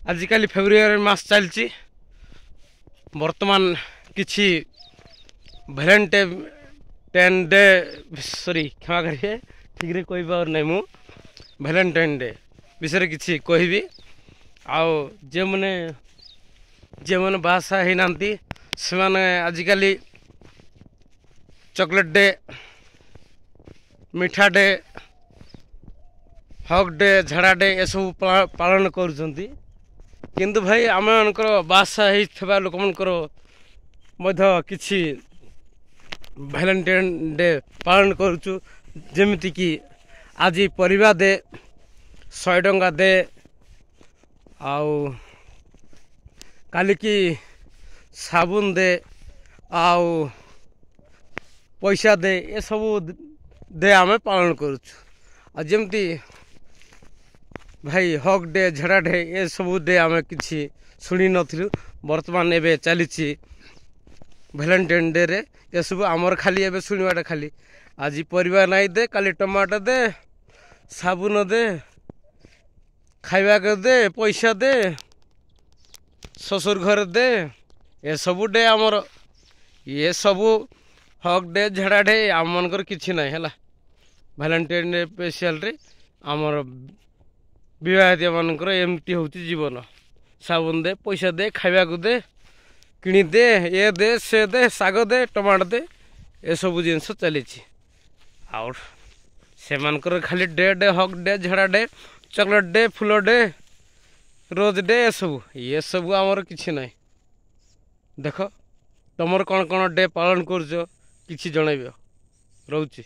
आजिकल February मास चलती बर्तमान किछि भैलेंटाइन डे सॉरी क्षमा करिए ठीक रे कोई बार नहीं मु भैलेंटाइन डे विषय किछि कहबी आउ जे मैंने बासा ही नांती से माने आजिकल चॉकलेट डे मीठा डे हक डे झाड़ा डे ये सब पालन करुँच किंतु भाई आम बासा होता लोक किसी भैलेंटाइन डे पालन करुचु जमीती कि आज परिवा दे 100 टंका दे आउ काली की साबुन दे आउ पैसा दे ये सब दे आम पालन करुचु जमती भाई हक डे झड़ा डे ये सब डे आम कि शुणी नु बर्तमान एवं चली भैलेंटाइन डे रे ये सब आमर खाली एवं शुणवाटा खाली आज परिवा नाई दे काली टमाटो दे साबुन दे खाइबा दे पैसा दे ससुर घर दे ये सब डे आमर ये सब हक डे झड़ा डे आम मनकर किसी ना है भैलेंटाइन डे स्पेशल रे आमर विवाहित मानकर एमती हूँ जीवन साबुन दे पैसा दे खाइबा दे किणी दे ये दे से दे साग दे टमाटो दे ये सब जिनस चली से खाली डे डे हक डे झड़ा डे चॉकलेट डे फूल डे रोज डे ये सब आमर किसी ना देख तुम कौन कौन डे पालन कर कि जनइब रोची।